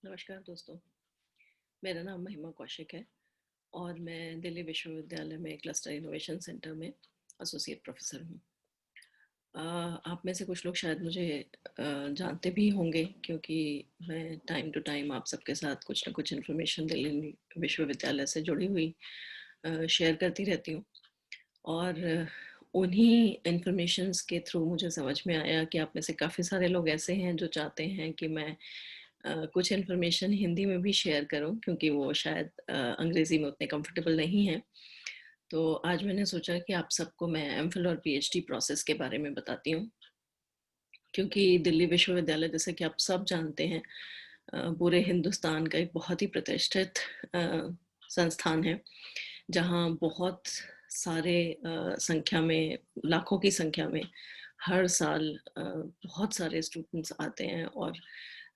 नमस्कार दोस्तों, मेरा नाम महिमा कौशिक है और मैं दिल्ली विश्वविद्यालय में क्लस्टर इनोवेशन सेंटर में एसोसिएट प्रोफेसर हूँ। आप में से कुछ लोग शायद मुझे जानते भी होंगे क्योंकि मैं टाइम टू टाइम आप सबके साथ कुछ ना कुछ इन्फॉर्मेशन दिल्ली विश्वविद्यालय से जुड़ी हुई शेयर करती रहती हूँ और उन्हीं इन्फॉर्मेशंस के थ्रू मुझे समझ में आया कि आप में से काफ़ी सारे लोग ऐसे हैं जो चाहते हैं कि मैं कुछ इन्फॉर्मेशन हिंदी में भी शेयर करूं क्योंकि वो शायद अंग्रेज़ी में उतने कंफर्टेबल नहीं हैं। तो आज मैंने सोचा कि आप सबको मैं एमफिल और पीएचडी प्रोसेस के बारे में बताती हूँ क्योंकि दिल्ली विश्वविद्यालय जैसे कि आप सब जानते हैं पूरे हिंदुस्तान का एक बहुत ही प्रतिष्ठित संस्थान है जहाँ बहुत सारे संख्या में लाखों की संख्या में हर साल बहुत सारे स्टूडेंट्स आते हैं और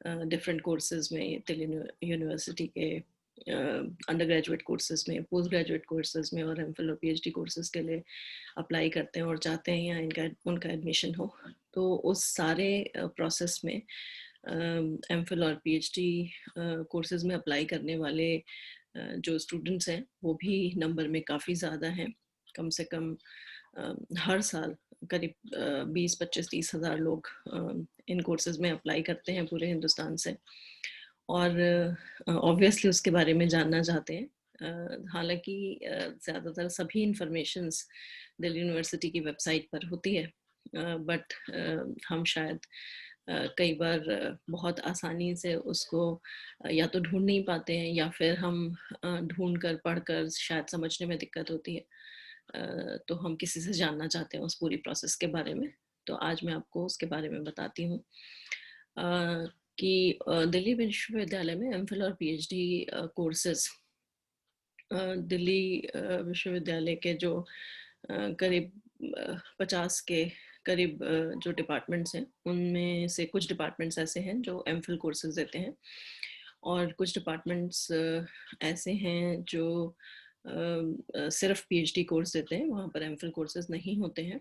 डिफरेंट कोर्सेज में दिल्ली यूनिवर्सिटी के अंडर ग्रेजुएट कोर्सेज में, पोस्ट ग्रेजुएट कोर्सेज में और एमफिल और पीएचडी कोर्सेज के लिए अप्लाई करते हैं और चाहते हैं यहाँ इनका उनका एडमिशन हो। तो उस सारे प्रोसेस में एमफिल और पीएचडी कोर्सेज में अप्लाई करने वाले जो स्टूडेंट्स हैं वो भी नंबर में काफ़ी ज़्यादा हैं। कम से कम हर साल करीब 20-25-30 हज़ार लोग इन कोर्सेज में अप्लाई करते हैं पूरे हिंदुस्तान से और ऑब्वियसली उसके बारे में जानना चाहते हैं। हालांकि ज़्यादातर सभी इंफॉर्मेशंस दिल्ली यूनिवर्सिटी की वेबसाइट पर होती है बट हम शायद कई बार बहुत आसानी से उसको या तो ढूंढ नहीं पाते हैं या फिर हम ढूंढ कर पढ़ कर शायद समझने में दिक्कत होती है। तो हम किसी से जानना चाहते हैं उस पूरी प्रोसेस के बारे में। तो आज मैं आपको उसके बारे में बताती हूँ कि दिल्ली विश्वविद्यालय में एमफिल और पीएचडी कोर्सेज दिल्ली विश्वविद्यालय के जो करीब 50 के करीब जो डिपार्टमेंट्स हैं उनमें से कुछ डिपार्टमेंट्स ऐसे हैं जो एमफिल कोर्सेज देते हैं और कुछ डिपार्टमेंट्स ऐसे हैं जो सिर्फ पीएचडी कोर्स देते हैं, वहाँ पर एमफिल कोर्सेज नहीं होते हैं।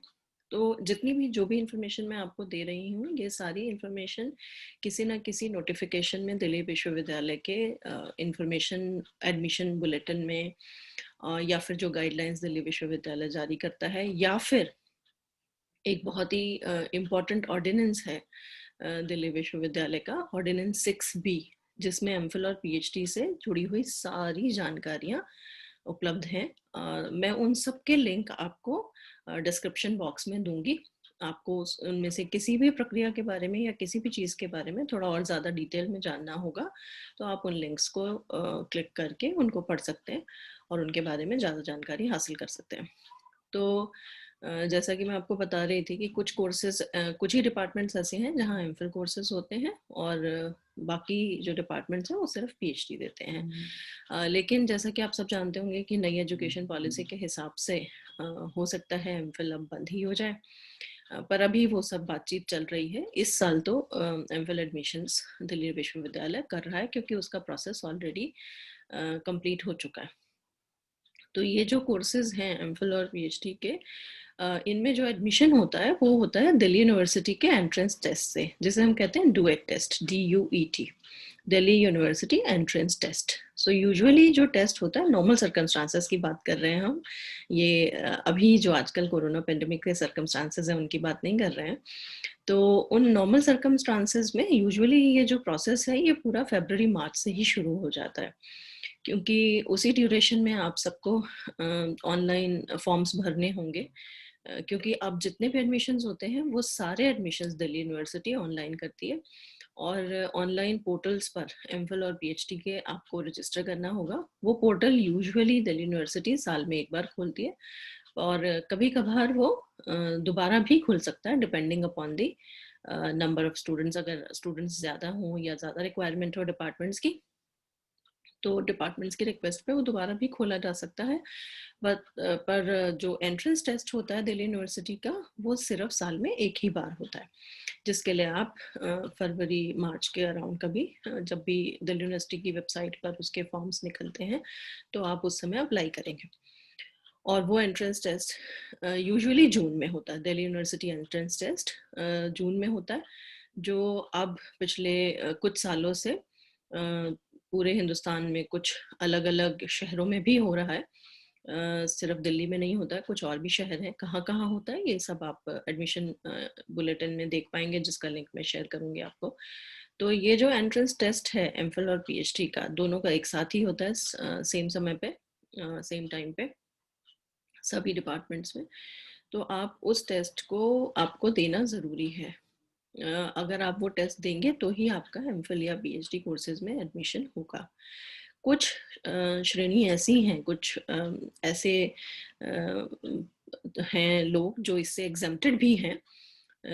तो जितनी भी जो भी इंफॉर्मेशन मैं आपको दे रही हूँ ये सारी इंफॉर्मेशन किसी ना किसी नोटिफिकेशन में दिल्ली विश्वविद्यालय के इंफॉर्मेशन एडमिशन बुलेटिन में या फिर जो गाइडलाइंस दिल्ली विश्वविद्यालय जारी करता है या फिर एक बहुत ही इम्पॉर्टेंट ऑर्डिनेंस है दिल्ली विश्वविद्यालय का, ऑर्डिनेंस 6B, जिसमें एमफिल और पीएचडी से जुड़ी हुई सारी जानकारियाँ उपलब्ध हैं। मैं उन सब के लिंक आपको डिस्क्रिप्शन बॉक्स में दूंगी। आपको उनमें से किसी भी प्रक्रिया के बारे में या किसी भी चीज़ के बारे में थोड़ा और ज़्यादा डिटेल में जानना होगा तो आप उन लिंक्स को क्लिक करके उनको पढ़ सकते हैं और उनके बारे में ज़्यादा जानकारी हासिल कर सकते हैं। तो जैसा कि मैं आपको बता रही थी कि कुछ कोर्सेज कुछ ही डिपार्टमेंट्स ऐसे हैं जहाँ एमफिल कोर्सेज होते हैं और बाकी जो डिपार्टमेंट्स हैं वो सिर्फ पीएचडी देते हैं। लेकिन जैसा कि आप सब जानते होंगे कि नई एजुकेशन पॉलिसी के हिसाब से हो सकता है एमफिल अब बंद ही हो जाए, पर अभी वो सब बातचीत चल रही है। इस साल तो एमफिल एडमिशन्स दिल्ली विश्वविद्यालय कर रहा है क्योंकि उसका प्रोसेस ऑलरेडी कंप्लीट हो चुका है। तो ये जो कोर्सेज हैं एमफिल और पीएचडी के, इनमें जो एडमिशन होता है वो होता है दिल्ली यूनिवर्सिटी के एंट्रेंस टेस्ट से, जिसे हम कहते हैं DUET test, DUET, Delhi university entrance test. So usually जो टेस्ट होता है, नॉर्मल सर्कमस्टांसेस की बात कर रहे हैं हम, ये अभी जो आजकल कोरोना पेंडेमिक के सर्कमस्टांसेस हैं उनकी बात नहीं कर रहे हैं। तो उन नॉर्मल सर्कमस्टांसेस में यूजुअली ये जो प्रोसेस है ये पूरा फरवरी मार्च से ही शुरू हो जाता है क्योंकि उसी ड्यूरेशन में आप सबको ऑनलाइन फॉर्म्स भरने होंगे क्योंकि अब जितने भी एडमिशन्स होते हैं वो सारे एडमिशन्स दिल्ली यूनिवर्सिटी ऑनलाइन करती है और ऑनलाइन पोर्टल्स पर एमफिल और पीएचडी के आपको रजिस्टर करना होगा। वो पोर्टल यूजुअली दिल्ली यूनिवर्सिटी साल में एक बार खोलती है और कभी कभार वो दोबारा भी खुल सकता है depending upon the number of students. अगर स्टूडेंट्स ज़्यादा हों या ज़्यादा रिक्वायरमेंट हो डिपार्टमेंट्स की तो डिपार्टमेंट्स की रिक्वेस्ट पे वो दोबारा भी खोला जा सकता है। बट पर जो एंट्रेंस टेस्ट होता है दिल्ली यूनिवर्सिटी का वो सिर्फ साल में एक ही बार होता है, जिसके लिए आप फरवरी मार्च के अराउंड कभी जब भी दिल्ली यूनिवर्सिटी की वेबसाइट पर उसके फॉर्म्स निकलते हैं तो आप उस समय अप्लाई करेंगे। और वो एंट्रेंस टेस्ट यूजुअली जून में होता है। दिल्ली यूनिवर्सिटी एंट्रेंस टेस्ट जून में होता है, जो अब पिछले कुछ सालों से पूरे हिंदुस्तान में कुछ अलग-अलग शहरों में भी हो रहा है। सिर्फ दिल्ली में नहीं होता है, कुछ और भी शहर हैं। कहाँ-कहाँ होता है ये सब आप एडमिशन बुलेटिन में देख पाएँगे, जिसका लिंक मैं शेयर करूँगी आपको। तो ये जो एंट्रेंस टेस्ट है एमफिल और पीएचडी का, दोनों का एक साथ ही होता है सेम समय पे, सेम टाइम पे सभी डिपार्टमेंट्स में। तो आप उस टेस्ट को आपको देना ज़रूरी है। अगर आप वो टेस्ट देंगे तो ही आपका एमफिल या पीएचडी कोर्सेज में एडमिशन होगा। कुछ श्रेणी ऐसी हैं, कुछ ऐसे हैं लोग जो इससे एग्जम्प्टेड भी हैं,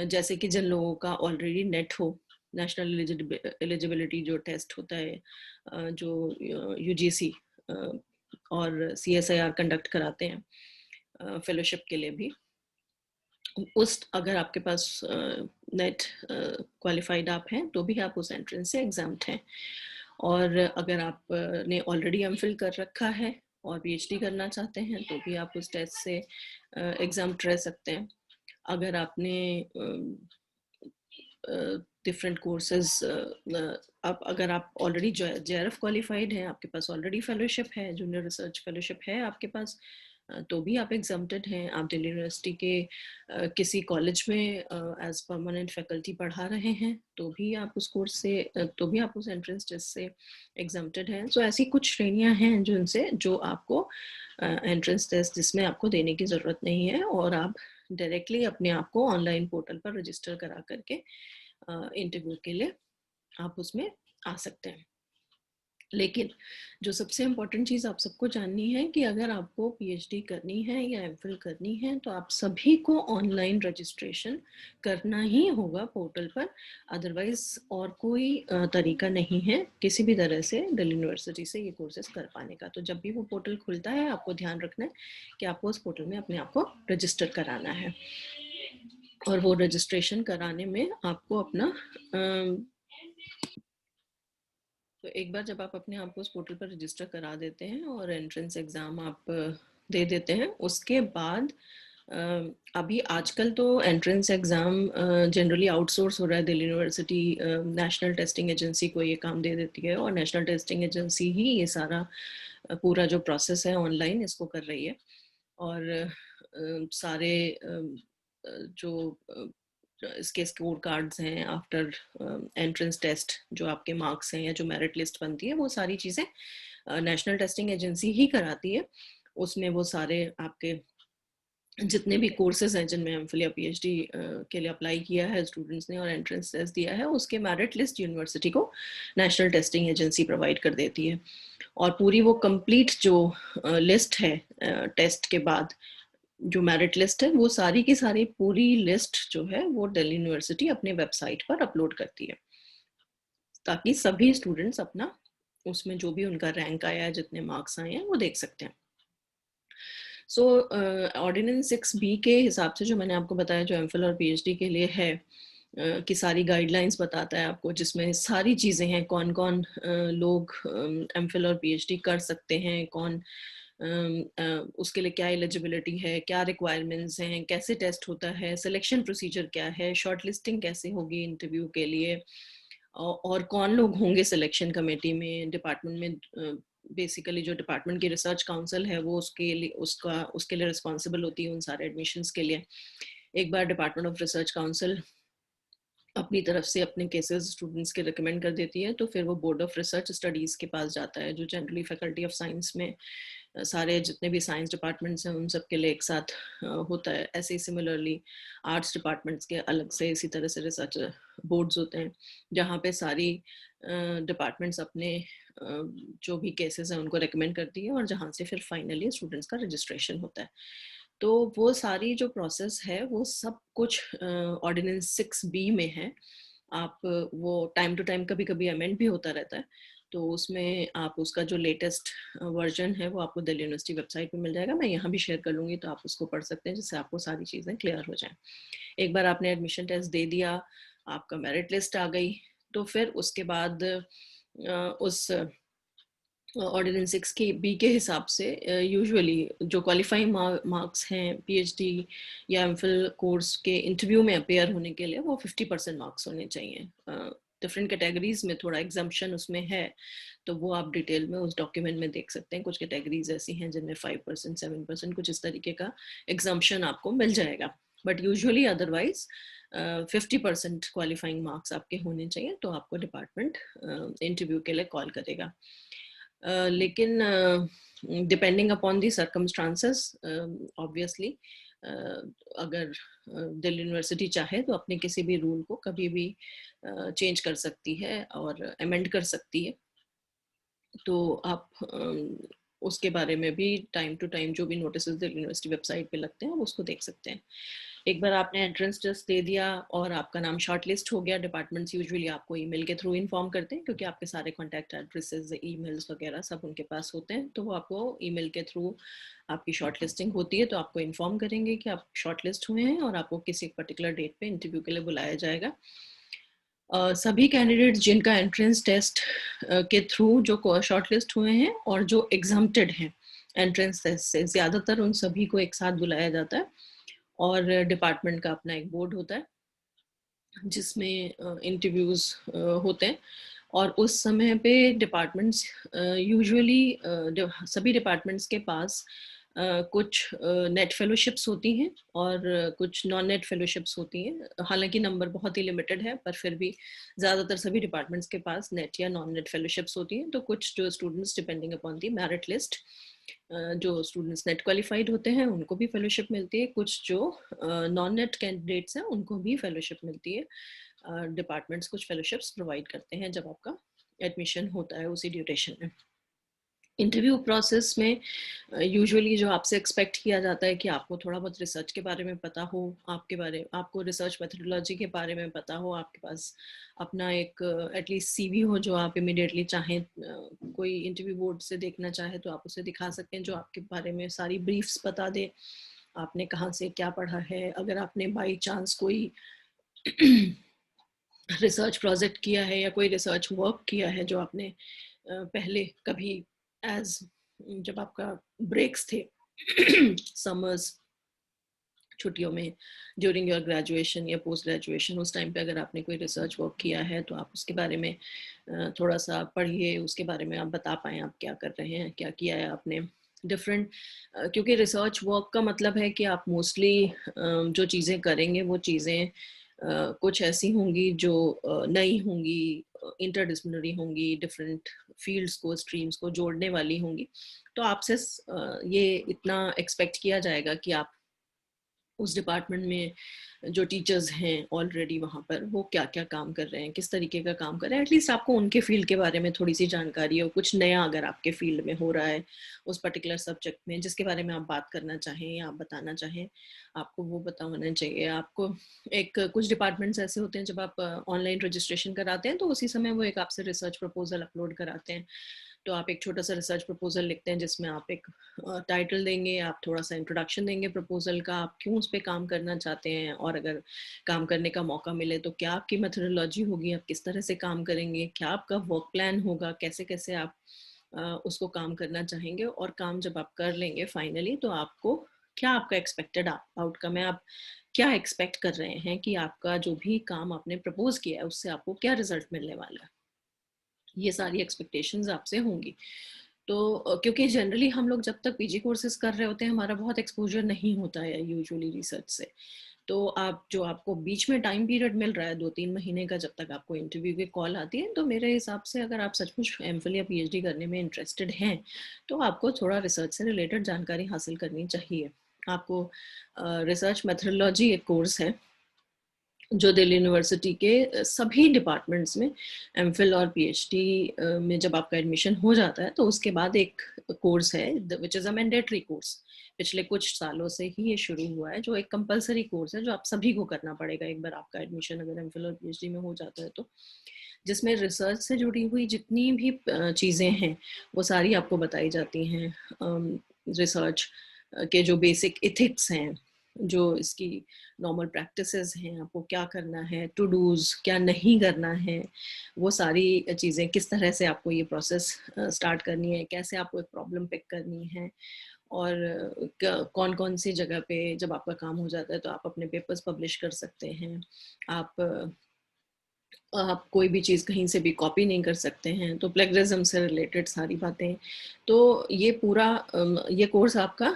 जैसे कि जिन लोगों का ऑलरेडी नेट हो, नेशनल एलिजिबिलिटी जो टेस्ट होता है, जो यूजीसी और सीएसआईआर कंडक्ट कराते हैं फेलोशिप के लिए भी, उस अगर आपके पास नेट क्वालिफाइड आप हैं तो भी आप उस एंट्रेंस से एग्जाम्प्ट हैं। और अगर आप ने ऑलरेडी एमफिल कर रखा है और पीएचडी करना चाहते हैं तो भी आप उस टेस्ट से एग्जाम्प्ट रह सकते हैं। अगर आपने डिफरेंट कोर्सेज, अगर आप ऑलरेडी जेआरएफ क्वालिफाइड हैं, आपके पास ऑलरेडी फेलोशिप है, जूनियर रिसर्च फेलोशिप है आपके पास, तो भी आप एग्जम्प्टेड हैं। आप दिल्ली यूनिवर्सिटी के किसी कॉलेज में एज परमानेंट फैकल्टी पढ़ा रहे हैं तो भी आप उस कोर्स से तो भी आप उस एंट्रेंस टेस्ट से एग्जम्प्टेड हैं। सो ऐसी कुछ श्रेणियां हैं जिनसे जो आपको एंट्रेंस टेस्ट जिसमें आपको देने की ज़रूरत नहीं है, और आप डायरेक्टली अपने आप को ऑनलाइन पोर्टल पर रजिस्टर करा करके इंटरव्यू के लिए आप उसमें आ सकते हैं। लेकिन जो सबसे इम्पोर्टेंट चीज़ आप सबको जाननी है कि अगर आपको पीएचडी करनी है या एमफिल करनी है तो आप सभी को ऑनलाइन रजिस्ट्रेशन करना ही होगा पोर्टल पर। अदरवाइज और कोई तरीका नहीं है किसी भी तरह से दिल्ली यूनिवर्सिटी से ये कोर्सेज कर पाने का। तो जब भी वो पोर्टल खुलता है आपको ध्यान रखना है कि आपको उस पोर्टल में अपने आप को रजिस्टर कराना है, और वो रजिस्ट्रेशन कराने में आपको अपना तो एक बार जब आप अपने आप को उस पोर्टल पर रजिस्टर करा देते हैं और एंट्रेंस एग्ज़ाम आप दे देते हैं, उसके बाद अभी आजकल तो एंट्रेंस एग्ज़ाम जनरली आउटसोर्स हो रहा है। Delhi university national testing agency को ये काम दे देती है, और नेशनल टेस्टिंग एजेंसी ही ये सारा पूरा जो प्रोसेस है ऑनलाइन इसको कर रही है। और सारे जो इसके स्कोर कार्ड्स हैं आफ्टर एंट्रेंस टेस्ट, जो आपके मार्क्स हैं या जो मेरिट लिस्ट बनती है, वो सारी चीज़ें नेशनल टेस्टिंग एजेंसी ही कराती है। उसमें वो सारे आपके जितने भी कोर्सेज हैं जिनमें एमफिल या पीएचडी के लिए अप्लाई किया है स्टूडेंट्स ने और एंट्रेंस टेस्ट दिया है, उसके मेरिट लिस्ट यूनिवर्सिटी को नेशनल टेस्टिंग एजेंसी प्रोवाइड कर देती है। और पूरी वो कंप्लीट जो लिस्ट है टेस्ट के बाद, जो मेरिट लिस्ट है, वो सारी की सारी पूरी लिस्ट जो है वो दिल्ली यूनिवर्सिटी अपने वेबसाइट पर अपलोड करती है, ताकि सभी स्टूडेंट्स अपना उसमें जो भी उनका रैंक आया है, जितने मार्क्स आए हैं, वो देख सकते हैं। सो ऑर्डिनेंस 6B के हिसाब से जो मैंने आपको बताया, जो एमफिल और पीएचडी के लिए है, की सारी गाइडलाइंस बताता है आपको, जिसमें सारी चीज़ें हैं, कौन कौन लोग एमफिल और पीएचडी कर सकते हैं, कौन उसके लिए क्या एलिजिबिलिटी है, क्या रिक्वायरमेंट्स हैं, कैसे टेस्ट होता है, सिलेक्शन प्रोसीजर क्या है, शॉर्ट लिस्टिंग कैसे होगी इंटरव्यू के लिए, और कौन लोग होंगे सिलेक्शन कमेटी में, डिपार्टमेंट में। बेसिकली जो डिपार्टमेंट की रिसर्च काउंसिल है वो उसके लिए रिस्पॉन्सिबल होती है उन सारे एडमिशन्स के लिए। एक बार डिपार्टमेंट ऑफ रिसर्च काउंसिल अपनी तरफ से अपने केसेस स्टूडेंट्स के रिकमेंड कर देती है, तो फिर वो बोर्ड ऑफ रिसर्च स्टडीज़ के पास जाता है, जो जनरली फैकल्टी ऑफ साइंस में सारे जितने भी साइंस डिपार्टमेंट्स हैं उन सब के लिए एक साथ होता है। ऐसे ही सिमिलरली आर्ट्स डिपार्टमेंट्स के अलग से इसी तरह से रिसर्च बोर्ड्स होते हैं, जहाँ पे सारी डिपार्टमेंट्स अपने जो भी केसेस हैं उनको रिकमेंड करती है, और जहाँ से फिर फाइनली स्टूडेंट्स का रजिस्ट्रेशन होता है। तो वो सारी जो प्रोसेस है वो सब कुछ ऑर्डिनेंस 6B में है। आप वो टाइम टू टाइम कभी कभी अमेंड भी होता रहता है, तो उसमें आप उसका जो लेटेस्ट वर्जन है वो आपको दिल्ली यूनिवर्सिटी वेबसाइट पे मिल जाएगा। मैं यहाँ भी शेयर कर लूँगी, तो आप उसको पढ़ सकते हैं, जिससे आपको सारी चीज़ें क्लियर हो जाएं। एक बार आपने एडमिशन टेस्ट दे दिया, आपका मेरिट लिस्ट आ गई, तो फिर उसके बाद उस ऑर्डिनेंस 6B के हिसाब से यूजुअली जो क्वालिफाइंग मार्क्स हैं पीएचडी या एमफिल कोर्स के इंटरव्यू में अपेयर होने के लिए, वो 50% मार्क्स होने चाहिए डिफरेंट कैटेगरीज में थोड़ा एग्जाम्पशन उसमें है, तो वो आप डिटेल में उस डॉक्यूमेंट में देख सकते हैं। कुछ कैटेगरीज ऐसी हैं जिनमें 5%, 7%, कुछ इस तरीके का एग्जाम्पशन आपको मिल जाएगा। But usually otherwise 50% qualifying marks आपके होने चाहिए, तो आपको डिपार्टमेंट इंटरव्यू के लिए कॉल करेगा। लेकिन depending upon the circumstances, obviously अगर दिल्ली यूनिवर्सिटी चाहे तो अपने किसी भी रूल को कभी भी चेंज कर सकती है और अमेंड कर सकती है। तो आप उसके बारे में भी टाइम टू टाइम जो भी नोटिस दिल्ली यूनिवर्सिटी वेबसाइट पे लगते हैं उसको देख सकते हैं। एक बार आपने एंट्रेंस टेस्ट दे दिया और आपका नाम शॉर्ट लिस्ट हो गया, डिपार्टमेंट्स यूजुअली आपको ईमेल के थ्रू इन्फॉर्म करते हैं, क्योंकि आपके सारे कॉन्टैक्ट एड्रेसेस, ईमेल्स वगैरह सब उनके पास होते हैं, तो वो आपको ईमेल के थ्रू आपकी शॉर्ट लिस्टिंग होती है तो आपको इन्फॉर्म करेंगे कि आप शॉर्ट लिस्ट हुए हैं और आपको किसी पर्टिकुलर डेट पे इंटरव्यू के लिए बुलाया जाएगा। सभी कैंडिडेट्स जिनका एंट्रेंस टेस्ट के थ्रू जो शॉर्टलिस्ट हुए हैं और जो एग्जाम्प्टेड हैं एंट्रेंस टेस्ट से, ज़्यादातर उन सभी को एक साथ बुलाया जाता है और डिपार्टमेंट का अपना एक बोर्ड होता है जिसमें इंटरव्यूज़ होते हैं। और उस समय पे डिपार्टमेंट्स यूजुअली सभी डिपार्टमेंट्स के पास कुछ नेट फेलोशिप्स होती हैं और कुछ नॉन नेट फेलोशिप्स होती हैं। हालांकि नंबर बहुत ही लिमिटेड है, पर फिर भी ज़्यादातर सभी डिपार्टमेंट्स के पास नेट या नॉन नेट फेलोशिप्स होती हैं। तो कुछ जो students depending upon the merit list, जो स्टूडेंट्स नेट क्वालिफाइड होते हैं उनको भी फेलोशिप मिलती है, कुछ जो नॉन नेट कैंडिडेट्स हैं उनको भी फेलोशिप मिलती है। डिपार्टमेंट्स कुछ फेलोशिप्स प्रोवाइड करते हैं जब आपका एडमिशन होता है उसी ड्यूरेशन में। इंटरव्यू प्रोसेस में यूजुअली जो आपसे एक्सपेक्ट किया जाता है कि आपको थोड़ा बहुत रिसर्च के बारे में पता हो, आपको रिसर्च मेथडोलॉजी के बारे में पता हो, आपके पास अपना एक एटलीस्ट सीवी हो जो आप इमिडिएटली चाहें, कोई इंटरव्यू बोर्ड से देखना चाहे तो आप उसे दिखा सकते हैं, जो आपके बारे में सारी ब्रीफ्स बता दे, आपने कहाँ से क्या पढ़ा है। अगर आपने बाई चांस कोई रिसर्च प्रोजेक्ट किया है या कोई रिसर्च वर्क किया है जो आपने पहले कभी एज जब आपका ब्रेक्स थे समर्स छुट्टियों में ड्यूरिंग योर ग्रेजुएशन या पोस्ट ग्रेजुएशन, उस टाइम पे अगर आपने कोई रिसर्च वर्क किया है तो आप उसके बारे में थोड़ा सा पढ़िए, उसके बारे में आप बता पाएँ आप क्या कर रहे हैं, क्या किया है आपने डिफरेंट। क्योंकि रिसर्च वर्क का मतलब है कि आप मोस्टली जो चीज़ें करेंगे वो चीज़ें कुछ ऐसी होंगी जो नई होंगी, इंटरडिसिप्लिनरी होंगी, डिफरेंट फील्ड्स को, स्ट्रीम्स को जोड़ने वाली होंगी। तो आपसे ये इतना एक्सपेक्ट किया जाएगा कि आप उस डिपार्टमेंट में जो टीचर्स हैं ऑलरेडी वहाँ पर वो क्या क्या काम कर रहे हैं, किस तरीके का काम कर रहे हैं, एटलीस्ट आपको उनके फील्ड के बारे में थोड़ी सी जानकारी हो। कुछ नया अगर आपके फील्ड में हो रहा है उस पर्टिकुलर सब्जेक्ट में जिसके बारे में आप बात करना चाहें या आप बताना चाहें, आपको वो पता होना चाहिए। आपको एक कुछ डिपार्टमेंट्स ऐसे होते हैं जब आप ऑनलाइन रजिस्ट्रेशन कराते हैं तो उसी समय वो एक आपसे रिसर्च प्रपोजल अपलोड कराते हैं, तो आप एक छोटा सा रिसर्च प्रपोजल लिखते हैं जिसमें आप एक टाइटल देंगे, आप थोड़ा सा इंट्रोडक्शन देंगे प्रपोजल का, आप क्यों उस पर काम करना चाहते हैं और अगर काम करने का मौका मिले तो क्या आपकी मेथोडोलॉजी होगी, आप किस तरह से काम करेंगे, क्या आपका वर्क प्लान होगा, कैसे कैसे आप उसको काम करना चाहेंगे। और काम जब आप कर लेंगे फाइनली तो आपको क्या आपका एक्सपेक्टेड आउटकम है, आप क्या एक्सपेक्ट कर रहे हैं कि आपका जो भी काम आपने प्रपोज किया है उससे आपको क्या रिजल्ट मिलने वाला है, ये सारी एक्सपेक्टेशंस आपसे होंगी। तो क्योंकि जनरली हम लोग जब तक पीजी कोर्सेज कर रहे होते हैं हमारा बहुत एक्सपोजर नहीं होता है यूजुअली रिसर्च से, तो आप जो आपको बीच में टाइम पीरियड मिल रहा है 2-3 महीने का जब तक आपको इंटरव्यू की कॉल आती है, तो मेरे हिसाब से अगर आप सचमुच एमफिल या पीएचडी करने में इंटरेस्टेड हैं तो आपको थोड़ा रिसर्च से रिलेटेड जानकारी हासिल करनी चाहिए। आपको रिसर्च मेथडोलॉजी एक कोर्स है जो दिल्ली यूनिवर्सिटी के सभी डिपार्टमेंट्स में एमफिल और पीएचडी में जब आपका एडमिशन हो जाता है तो उसके बाद एक कोर्स है which is a mandatory course. पिछले कुछ सालों से ही ये शुरू हुआ है, जो एक कंपलसरी कोर्स है जो आप सभी को करना पड़ेगा एक बार आपका एडमिशन अगर एमफिल और पीएचडी में हो जाता है तो, जिसमें रिसर्च से जुड़ी हुई जितनी भी चीज़ें हैं वो सारी आपको बताई जाती हैं। रिसर्च के जो बेसिक इथिक्स हैं, जो इसकी नॉर्मल प्रैक्टिसेस हैं, आपको क्या करना है, टू डूज क्या नहीं करना है, वो सारी चीज़ें किस तरह से आपको ये प्रोसेस स्टार्ट करनी है, कैसे आपको एक प्रॉब्लम पिक करनी है, और कौन कौन सी जगह पे जब आपका काम हो जाता है तो आप अपने पेपर्स पब्लिश कर सकते हैं, आप आप कोई भी चीज़ कहीं से भी कॉपी नहीं कर सकते हैं, तो प्लेगरिज्म से रिलेटेड सारी बातें। तो ये पूरा ये कोर्स आपका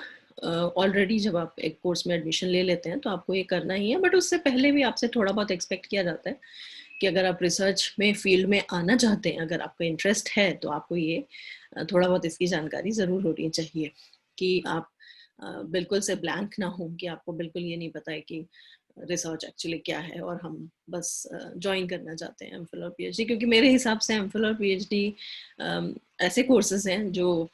ऑलरेडी जब आप एक कोर्स में एडमिशन ले लेते हैं तो आपको ये करना ही है, बट उससे पहले भी आपसे थोड़ा बहुत एक्सपेक्ट किया जाता है कि अगर आप रिसर्च में फील्ड में आना चाहते हैं, अगर आपका इंटरेस्ट है, तो आपको ये थोड़ा बहुत इसकी जानकारी ज़रूर होनी चाहिए कि आप बिल्कुल से ब्लैंक ना हो, कि आपको बिल्कुल ये नहीं पता है कि रिसर्च एक्चुअली क्या है और हम बस ज्वाइन करना चाहते हैं एमफिल और पीएचडी। क्योंकि मेरे हिसाब से एमफिल और पीएचडी ऐसे कोर्सेज हैं जो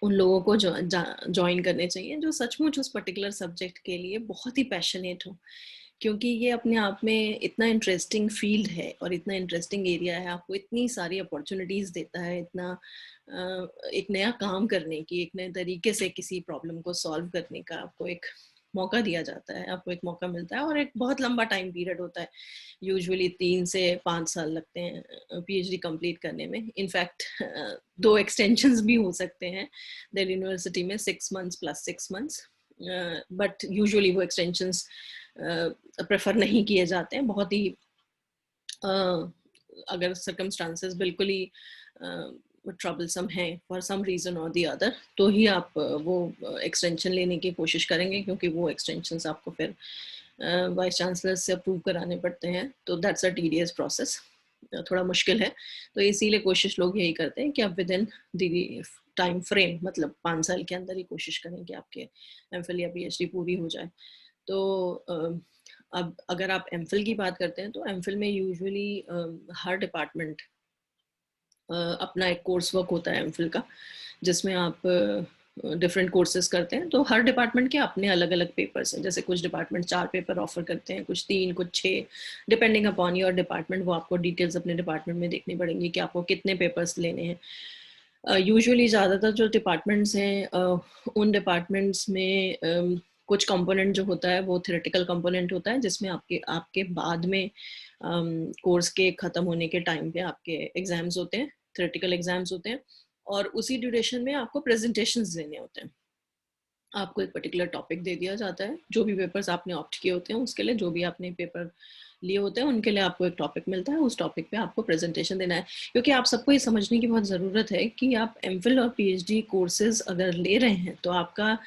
उन लोगों को ज्वाइन करने चाहिए जो सचमुच उस पर्टिकुलर सब्जेक्ट के लिए बहुत ही पैशनेट हो, क्योंकि ये अपने आप में इतना इंटरेस्टिंग फील्ड है और इतना इंटरेस्टिंग एरिया है, आपको इतनी सारी अपॉर्चुनिटीज़ देता है, इतना एक नया काम करने की, एक नए तरीके से किसी प्रॉब्लम को सॉल्व करने का आपको एक मौका दिया जाता है, आपको एक मौका मिलता है। और एक बहुत लंबा टाइम पीरियड होता है, यूजुअली 3 से 5 साल लगते हैं पीएचडी कंप्लीट करने में। इनफैक्ट 2 एक्सटेंशंस भी हो सकते हैं दिल्ली यूनिवर्सिटी में, 6 months plus 6 months, but usually वो एक्सटेंशंस प्रेफर नहीं किए जाते हैं। बहुत ही अगर सर्कमस्टांसेस बिल्कुल ही ट्रबलसम है फॉर सम रीज़न और दी अदर, तो ही आप वो एक्सटेंशन लेने की कोशिश करेंगे, क्योंकि वो एक्सटेंशंस आपको फिर वाइस चांसलर से अप्रूव कराने पड़ते हैं, तो दैट्स अ टीडियस प्रोसेस, थोड़ा मुश्किल है। तो इसीलिए कोशिश लोग यही करते हैं कि आप with in the time frame, मतलब 5 साल के अंदर ही कोशिश करें कि आपके एमफिल या पीएचडी पूरी हो जाए। तो अब अगर आप एमफिल की बात करते हैं तो एमफिल में यूजुअली हर डिपार्टमेंट अपना एक कोर्स वर्क होता है एमफिल का, जिसमें आप डिफरेंट कोर्सेज करते हैं। तो हर डिपार्टमेंट के अपने अलग अलग पेपर्स हैं, जैसे कुछ डिपार्टमेंट 4 पेपर ऑफर करते हैं, कुछ 3, कुछ 6, डिपेंडिंग अपॉन योर डिपार्टमेंट। वो आपको डिटेल्स अपने डिपार्टमेंट में देखनी पड़ेंगी कि आपको कितने पेपर्स लेने हैं। यूजुअली ज़्यादातर जो डिपार्टमेंट्स हैं उन डिपार्टमेंट्स में कुछ कंपोनेंट जो होता है वो थ्योरेटिकल कंपोनेंट होता है, जिसमें आपके आपके बाद में कोर्स के ख़त्म होने के टाइम पे आपके एग्ज़ाम्स होते हैं, थ्योरेटिकल एग्ज़ाम्स होते हैं, और उसी ड्यूरेशन में आपको प्रेजेंटेशंस देने होते हैं। आपको एक पर्टिकुलर टॉपिक दे दिया जाता है, जो भी पेपर्स आपने ऑप्ट किए होते हैं उसके लिए, जो भी आपने पेपर लिए होते हैं उनके लिए आपको एक टॉपिक मिलता है, उस टॉपिक पे आपको प्रेजेंटेशन देना है। क्योंकि आप सबको ये समझने की बहुत ज़रूरत है कि आप एमफिल और पीएचडी कोर्सेज अगर ले रहे हैं तो आपका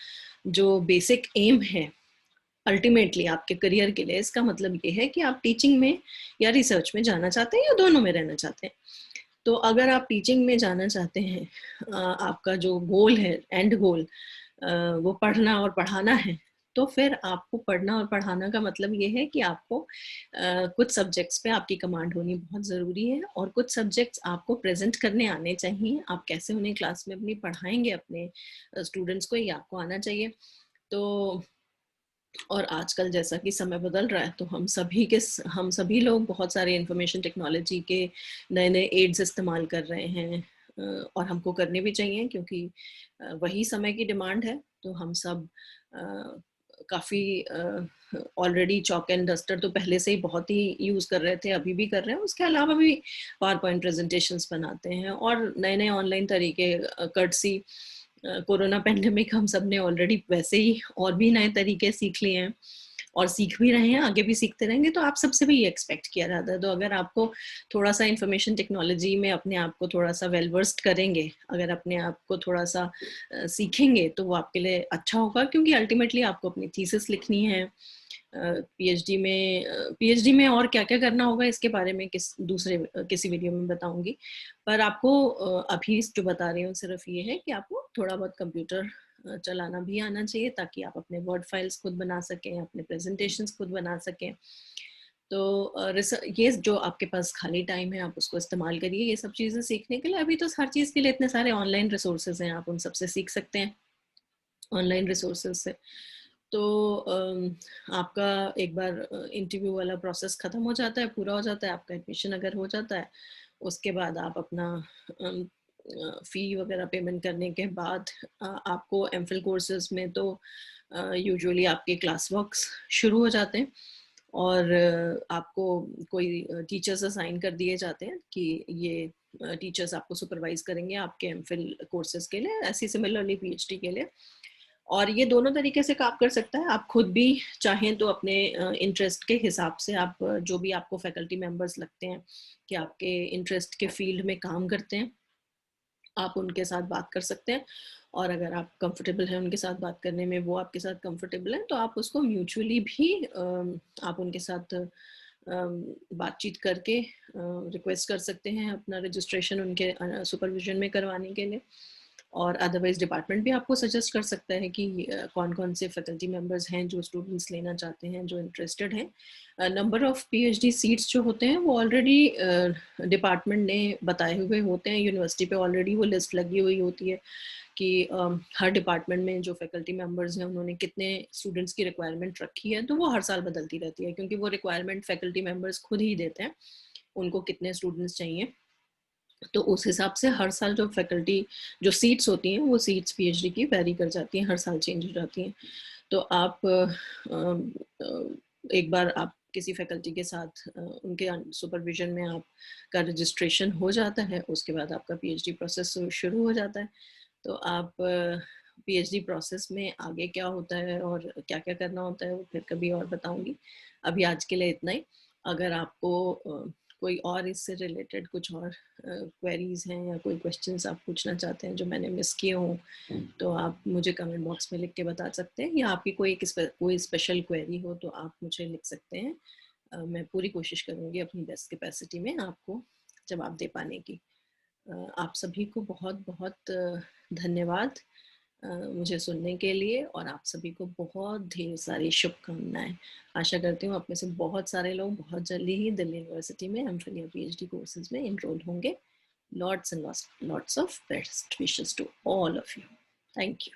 जो बेसिक एम है अल्टीमेटली आपके करियर के लिए, इसका मतलब ये है कि आप टीचिंग में या रिसर्च में जाना चाहते हैं या दोनों में रहना चाहते हैं। तो अगर आप टीचिंग में जाना चाहते हैं, आपका जो गोल है, एंड गोल वो पढ़ना और पढ़ाना है, तो फिर आपको पढ़ना और पढ़ाना का मतलब ये है कि आपको कुछ सब्जेक्ट्स पे आपकी कमांड होनी बहुत ज़रूरी है, और कुछ सब्जेक्ट्स आपको प्रेजेंट करने आने चाहिए। आप कैसे उन्हें क्लास में अपनी पढ़ाएंगे अपने स्टूडेंट्स को, ये आपको आना चाहिए। तो और आजकल जैसा कि समय बदल रहा है, तो हम सभी लोग बहुत सारे इंफॉर्मेशन टेक्नोलॉजी के नए नए एड्स इस्तेमाल कर रहे हैं, और हमको करने भी चाहिए, क्योंकि वही समय की डिमांड है। तो हम सब काफ़ी ऑलरेडी चॉक एंड डस्टर तो पहले से ही बहुत ही यूज़ कर रहे थे, अभी भी कर रहे हैं। उसके अलावा भी पावर पॉइंट प्रेजेंटेशंस बनाते हैं और नए नए ऑनलाइन तरीके, कर्टसी कोरोना पेंडेमिक हम सब ने ऑलरेडी वैसे ही और भी नए तरीके सीख लिए हैं और सीख भी रहे हैं, आगे भी सीखते रहेंगे। तो आप सबसे भी ये एक्सपेक्ट किया जाता है। तो अगर आपको थोड़ा सा इंफॉर्मेशन टेक्नोलॉजी में अपने आप को थोड़ा सा वेल वर्स्ड करेंगे, अगर अपने आप को थोड़ा सा सीखेंगे, तो वो आपके लिए अच्छा होगा, क्योंकि अल्टीमेटली आपको अपनी थीसिस लिखनी है। पीएचडी में और क्या क्या करना होगा इसके बारे में किसी वीडियो में बताऊंगी। पर आपको अभी जो बता रही हूँ सिर्फ ये है कि आपको थोड़ा बहुत कंप्यूटर चलाना भी आना चाहिए, ताकि आप अपने वर्ड फाइल्स खुद बना सकें, अपने प्रेजेंटेशंस खुद बना सकें। तो ये जो आपके पास खाली टाइम है आप उसको इस्तेमाल करिए ये सब चीज़ें सीखने के लिए। अभी तो हर चीज़ के लिए इतने सारे ऑनलाइन रिसोर्सेज हैं, आप उन सबसे सीख सकते हैं ऑनलाइन रिसोर्सेज से। तो आपका एक बार इंटरव्यू वाला प्रोसेस ख़त्म हो जाता है, पूरा हो जाता है, आपका एडमिशन अगर हो जाता है, उसके बाद आप अपना फ़ी वगैरह पेमेंट करने के बाद आपको एमफिल कोर्सेज में तो यूजुअली आपके क्लास वर्क्स शुरू हो जाते हैं, और आपको कोई टीचर्स असाइन कर दिए जाते हैं कि ये टीचर्स आपको सुपरवाइज करेंगे आपके एमफिल कोर्सेज के लिए। ऐसी सिमिलरली पीएचडी के लिए और ये दोनों तरीके से काम कर सकता है। आप खुद भी चाहें तो अपने इंटरेस्ट के हिसाब से आप जो भी आपको फैकल्टी मेंबर्स लगते हैं कि आपके इंटरेस्ट के फील्ड में काम करते हैं, आप उनके साथ बात कर सकते हैं। और अगर आप कंफर्टेबल हैं उनके साथ बात करने में, वो आपके साथ कंफर्टेबल हैं, तो आप उसको म्यूचुअली भी आप उनके साथ बातचीत करके रिक्वेस्ट कर सकते हैं अपना रजिस्ट्रेशन उनके सुपरविजन में करवाने के लिए। और अदरवाइज डिपार्टमेंट भी आपको सजेस्ट कर सकता है कि कौन कौन से फैकल्टी मेंबर्स हैं जो स्टूडेंट्स लेना चाहते हैं, जो इंटरेस्टेड हैं। नंबर ऑफ पीएचडी सीट्स जो होते हैं वो ऑलरेडी डिपार्टमेंट ने बताए हुए होते हैं, यूनिवर्सिटी पे ऑलरेडी वो लिस्ट लगी हुई होती है कि हर डिपार्टमेंट में जो फैकल्टी मेंबर्स हैं उन्होंने कितने स्टूडेंट्स की रिक्वायरमेंट रखी है, तो वो हर साल बदलती रहती है, क्योंकि वो रिक्वायरमेंट फैकल्टी मेंबर्स खुद ही देते हैं उनको कितने स्टूडेंट्स चाहिए। तो उस हिसाब से हर साल जो फैकल्टी जो सीट्स होती हैं वो सीट्स पीएचडी की वेरी कर जाती हैं, हर साल चेंज हो जाती हैं। तो आप एक बार आप किसी फैकल्टी के साथ उनके सुपरविजन में आपका रजिस्ट्रेशन हो जाता है, उसके बाद आपका पीएचडी प्रोसेस शुरू हो जाता है। तो आप पीएचडी प्रोसेस में आगे क्या होता है और क्या क्या करना होता है वो फिर कभी और बताऊंगी। अभी आज के लिए इतना ही। अगर आपको कोई और इससे रिलेटेड कुछ और क्वेरीज हैं या कोई क्वेश्चंस आप पूछना चाहते हैं जो मैंने मिस किए हों, तो आप मुझे कमेंट बॉक्स में लिख के बता सकते हैं, या आपकी कोई स्पेशल क्वेरी हो तो आप मुझे लिख सकते हैं। मैं पूरी कोशिश करूँगी अपनी बेस्ट कैपेसिटी में आपको जवाब दे पाने की। आप सभी को बहुत बहुत धन्यवाद मुझे सुनने के लिए, और आप सभी को बहुत ढेर सारी शुभकामनाएं। आशा करती हूँ आप में से बहुत सारे लोग बहुत जल्दी ही दिल्ली यूनिवर्सिटी में एमफिल या पीएचडी कोर्सेज में इनरोल होंगे। Lots and lots of best wishes to all of you. Thank you.